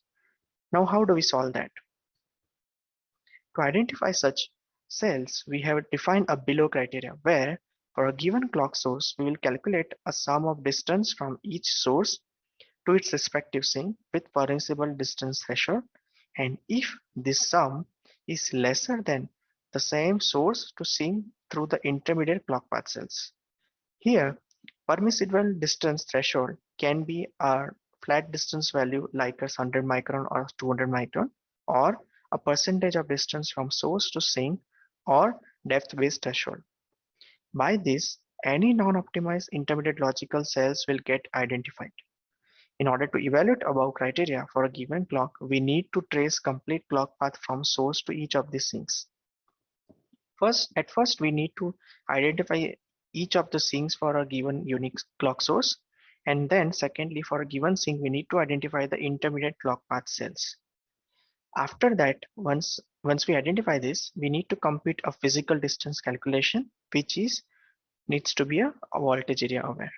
Now, how do we solve that? To identify such cells, we have defined a below criteria where for a given clock source, we will calculate a sum of distance from each source to its respective sink with permissible distance threshold, and if this sum is lesser than the same source to sink through the intermediate clock path cells. Here, permissible distance threshold can be a flat distance value like a 100 micron or 200 micron, or a percentage of distance from source to sink, or depth-based threshold. By this, any non-optimized intermediate logical cells will get identified. In order to evaluate above criteria for a given clock, we need to trace complete clock path from source to each of these sinks. At first, we need to identify each of the sinks for a given unique clock source. And then secondly, for a given sink, we need to identify the intermediate clock path cells. After that, once we identify this, we need to compute a physical distance calculation, which needs to be a voltage area aware.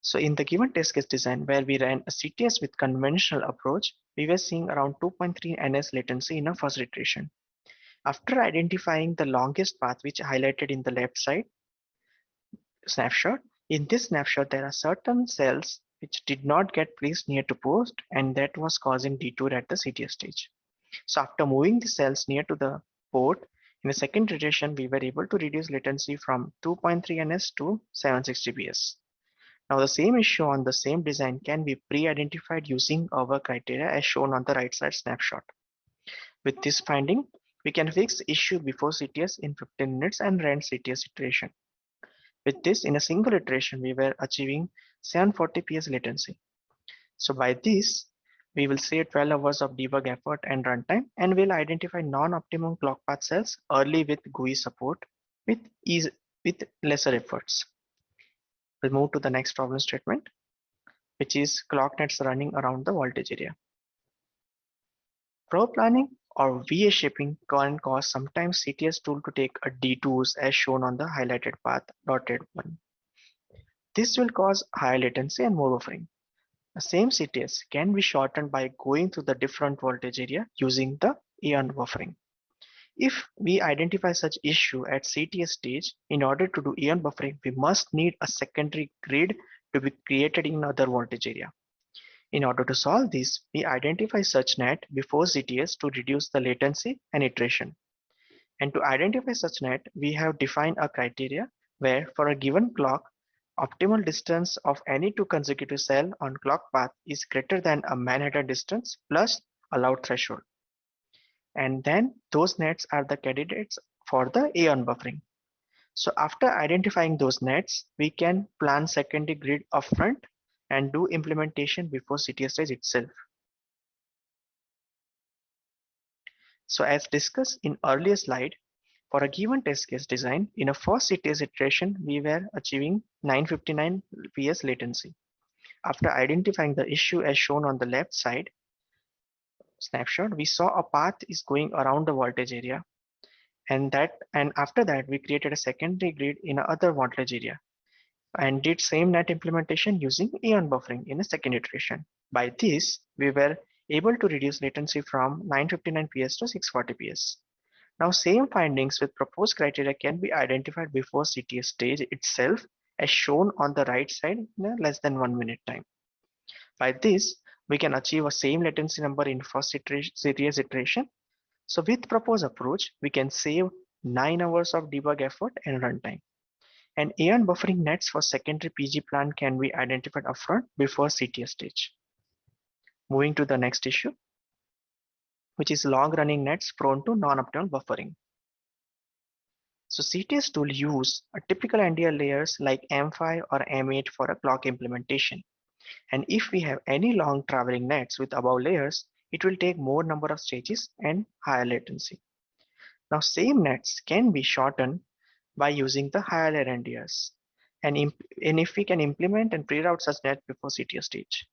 So in the given test case design where we ran a CTS with conventional approach, we were seeing around 2.3 ns latency in a first iteration. After identifying the longest path, which highlighted in the left side snapshot, in this snapshot there are certain cells which did not get placed near to post, and that was causing detour at the CTS stage. So after moving the cells near to the port, in the second iteration, we were able to reduce latency from 2.3 ns to 760 ps. Now the same issue on the same design can be pre-identified using our criteria as shown on the right side snapshot. With this finding, we can fix the issue before CTS in 15 minutes and run CTS iteration. With this, in a single iteration, we were achieving 740 ps latency. So by this, we will save 12 hours of debug effort and runtime, and will identify non-optimum clock path cells early with GUI support with lesser efforts. We'll move to the next problem statement, which is clock nets running around the voltage area. Pro planning or VA shaping can cause sometimes CTS tool to take a detours as shown on the highlighted path dotted one. This will cause higher latency and more buffering. The same CTS can be shortened by going through the different voltage area using the eon buffering. If we identify such issue at CTS stage, in order to do eon buffering, we must need a secondary grid to be created in other voltage area. In order to solve this, we identify such net before CTS to reduce the latency and iteration. And to identify such net, we have defined a criteria where for a given clock, optimal distance of any two consecutive cell on clock path is greater than a Manhattan distance plus allowed threshold. And then those nets are the candidates for the AON buffering. So after identifying those nets, we can plan secondary grid upfront and do implementation before CTS stage itself. So as discussed in earlier slide, for a given test case design, in a first CTS iteration, we were achieving 959 PS latency. After identifying the issue as shown on the left side snapshot, we saw a path is going around the voltage area. And after that, we created a secondary grid in another voltage area and did same net implementation using AON buffering in a second iteration. By this, we were able to reduce latency from 959 PS to 640 PS. Now same findings with proposed criteria can be identified before CTS stage itself as shown on the right side in less than 1 minute time. By this, we can achieve a same latency number in first CTS iteration. So with proposed approach, we can save 9 hours of debug effort and runtime. And AON buffering nets for secondary PG plan can be identified upfront before CTS stage. Moving to the next issue, which is long running nets prone to non-optimal buffering. So CTS tool use a typical NDR layers like M5 or M8 for a clock implementation. And if we have any long traveling nets with above layers, it will take more number of stages and higher latency. Now same nets can be shortened by using the higher layer NDRs. And if we can implement and pre-route such net before CTS stage.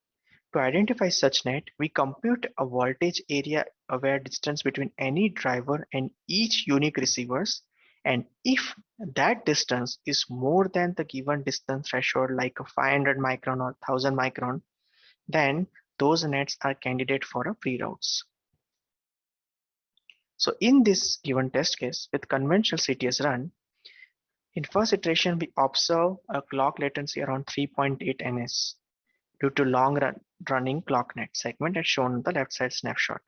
To identify such net, we compute a voltage area aware distance between any driver and each unique receivers. And if that distance is more than the given distance threshold, like a 500 micron or 1000 micron, then those nets are candidate for a pre-routes. So in this given test case with conventional CTS run, in first iteration, we observe a clock latency around 3.8 ns due to long running clock net segment as shown on the left side snapshot.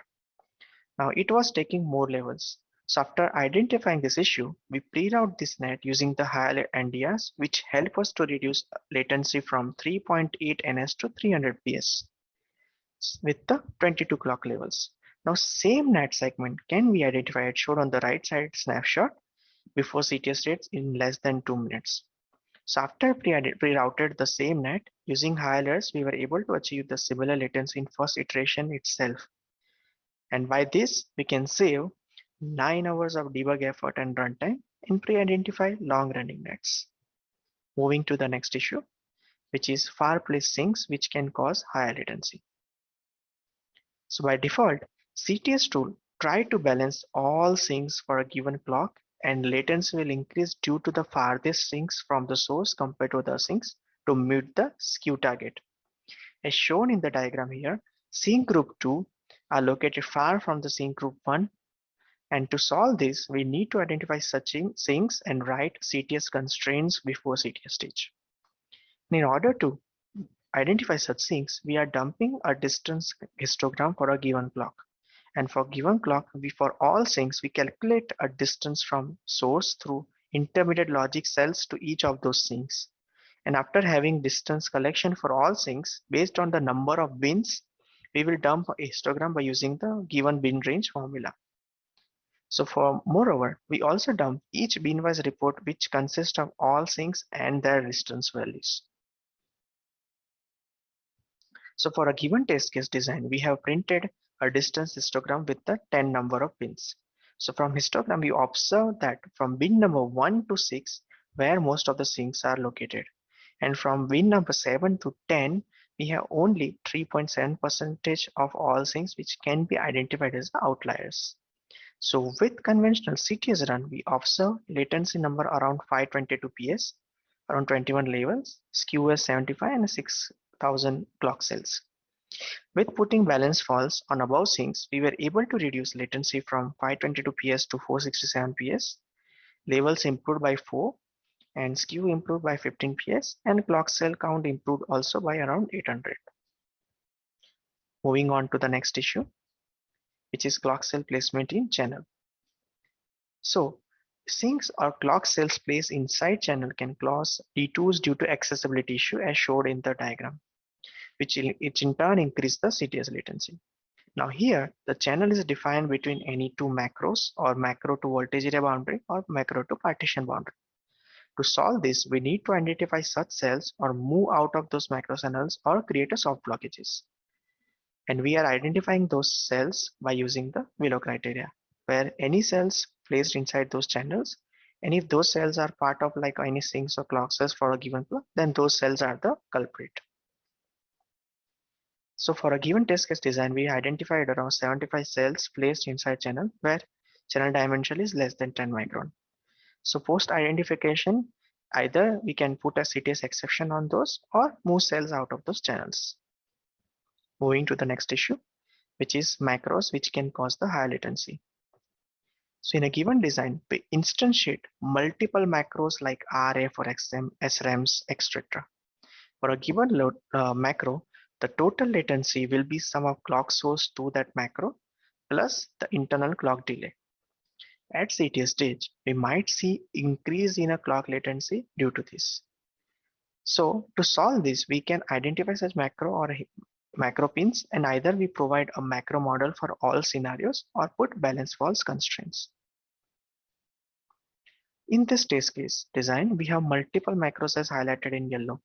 Now it was taking more levels. So after identifying this issue, we pre-route this net using the higher NDRs, which help us to reduce latency from 3.8 ns to 300 ps with the 22 clock levels. Now same net segment can be identified shown on the right side snapshot before CTS states in less than 2 minutes. So after pre-routed the same net using higher layers, we were able to achieve the similar latency in first iteration itself. And by this, we can save 9 hours of debug effort and runtime and pre-identify long running nets. Moving to the next issue, which is far placed sinks, which can cause higher latency. So by default, CTS tool try to balance all sinks for a given clock, and latency will increase due to the farthest sinks from the source compared to other sinks to meet the skew target. As shown in the diagram here, sink group 2 are located far from the sink group 1, and to solve this, we need to identify such sinks and write CTS constraints before CTS stage. In order to identify such sinks, we are dumping a distance histogram for a given clock. And for given clock, for all sinks, we calculate a distance from source through intermediate logic cells to each of those sinks. And after having distance collection for all sinks, based on the number of bins, we will dump a histogram by using the given bin range formula. So moreover, we also dump each binwise report which consists of all sinks and their distance values. So for a given test case design, we have printed a distance histogram with the 10 number of bins. So from histogram, we observe that from bin number 1 to 6, where most of the sinks are located. And from bin number 7 to 10, we have only 3.7% of all sinks which can be identified as outliers. So with conventional CTS run, we observe latency number around 522 PS, around 21 levels, skew as 75 and 6,000 clock cells. With putting balance false on above sinks, we were able to reduce latency from 522 PS to 467 PS, levels improved by 4, and skew improved by 15 PS, and clock cell count improved also by around 800. Moving on to the next issue, which is clock cell placement in channel. So sinks or clock cells placed inside channel can cause detours due to accessibility issue as shown in the diagram, which in turn increase the CTS latency. Now here, the channel is defined between any two macros, or macro to voltage area boundary or macro to partition boundary. To solve this, we need to identify such cells or move out of those macro channels or create a soft blockages. And we are identifying those cells by using the Willow criteria, where any cells placed inside those channels, and if those cells are part of like any sinks or clock cells for a given clock, then those cells are the culprit. So for a given test case design, we identified around 75 cells placed inside channel where channel dimension is less than 10 micron. So post identification, either we can put a CTS exception on those or move cells out of those channels. Moving to the next issue, which is macros, which can cause the high latency. So in a given design, we instantiate multiple macros like RF or XM, SRAMs, etc. For a given macro, the total latency will be sum of clock source to that macro plus the internal clock delay. At CTS stage, we might see increase in a clock latency due to this. So to solve this, we can identify such macro or macro pins, and either we provide a macro model for all scenarios or put balance false constraints. In this test case design, we have multiple macros as highlighted in yellow.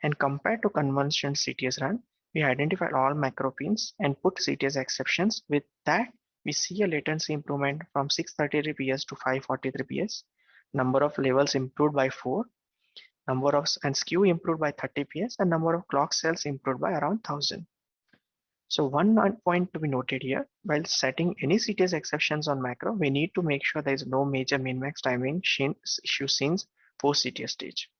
And compared to conventional CTS run, we identified all macro pins and put CTS exceptions. With that, we see a latency improvement from 633 ps to 543 ps. Number of levels improved by 4. Number of and skew improved by 30 ps, and number of clock cells improved by around 1000. So one point to be noted here, while setting any CTS exceptions on macro, we need to make sure there is no major min-max timing issue scenes post CTS stage.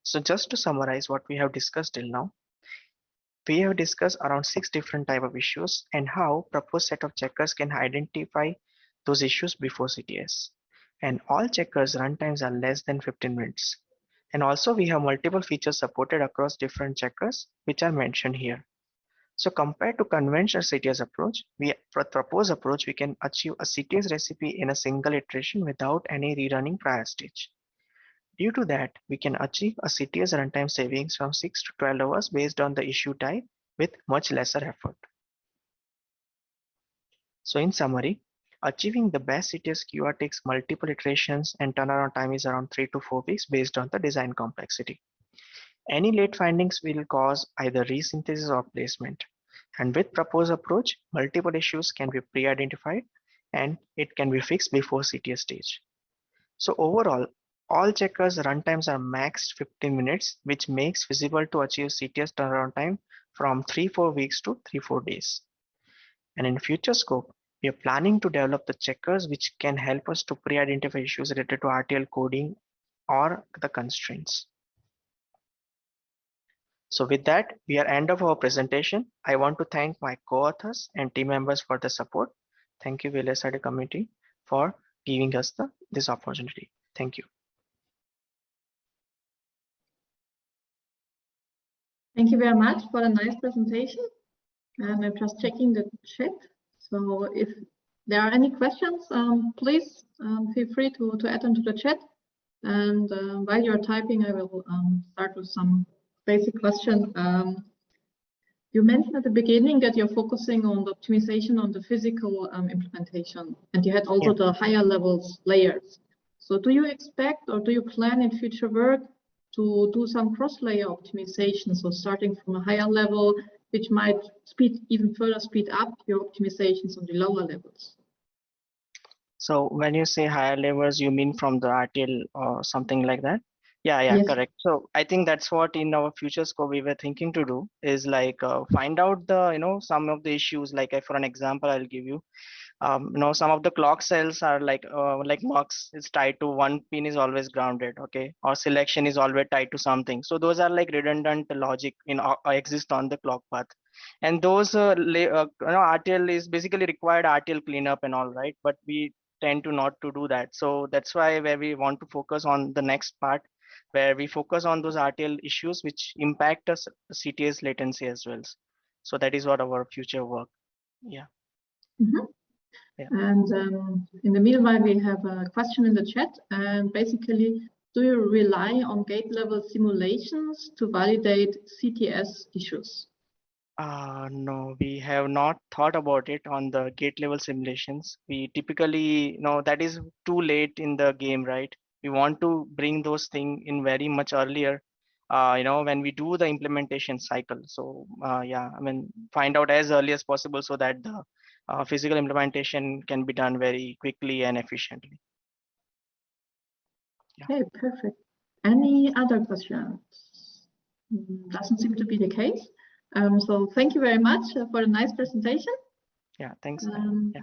So just to summarize what we have discussed till now, we have discussed around 6 different type of issues and how proposed set of checkers can identify those issues before CTS. And all checkers runtimes are less than 15 minutes. And also we have multiple features supported across different checkers, which are mentioned here. So compared to conventional CTS approach, proposed approach, we can achieve a CTS recipe in a single iteration without any rerunning prior stage. Due to that, we can achieve a CTS runtime savings from 6 to 12 hours based on the issue type with much lesser effort. So in summary, achieving the best CTS QR takes multiple iterations and turnaround time is around 3 to 4 weeks based on the design complexity. Any late findings will cause either resynthesis or placement. And with proposed approach, multiple issues can be pre-identified and it can be fixed before CTS stage. So overall, all checkers runtimes are maxed 15 minutes, which makes feasible to achieve CTS turnaround time from 3-4 weeks to 3-4 days. And in future scope, we are planning to develop the checkers which can help us to pre-identify issues related to RTL coding or the constraints. So with that, we are end of our presentation. I want to thank my co-authors and team members for the support. Thank you, Gangisetty committee, for giving us this opportunity. Thank you. Thank you very much for the nice presentation. I'm just checking the chat. So if there are any questions, please feel free to add them to the chat. And while you're typing, I will start with some basic question. You mentioned at the beginning that you're focusing on the optimization on the physical implementation, and you had also the higher levels layers. So do you expect or do you plan in future work to do some cross-layer optimization? So starting from a higher level, which might even further speed up your optimizations on the lower levels. So when you say higher levels, you mean from the RTL or something like that? Yeah, Yes. correct. So I think that's what in our future scope we were thinking to do is like find out the, some of the issues. Like for an example, I'll give you, some of the clock cells are like mux is tied to one pin is always grounded, okay, or selection is always tied to something. So those are like redundant logic exist on the clock path, and those RTL is basically required RTL cleanup and all, right? But we tend to not to do that. So that's why where we want to focus on the next part, where we focus on those RTL issues which impact us CTS latency as well. So that is what our future work. Yeah. Mhm. Yeah. And in the meanwhile, we have a question in the chat. And basically, do you rely on gate level simulations to validate CTS issues? No, we have not thought about it on the gate level simulations. We typically, that is too late in the game, right? We want to bring those things in very much earlier, when we do the implementation cycle. So yeah, I mean, find out as early as possible so that the physical implementation can be done very quickly and efficiently. Yeah. Okay, perfect. Any other questions? Doesn't seem to be the case. So thank you very much for the nice presentation. Yeah, thanks. Yeah.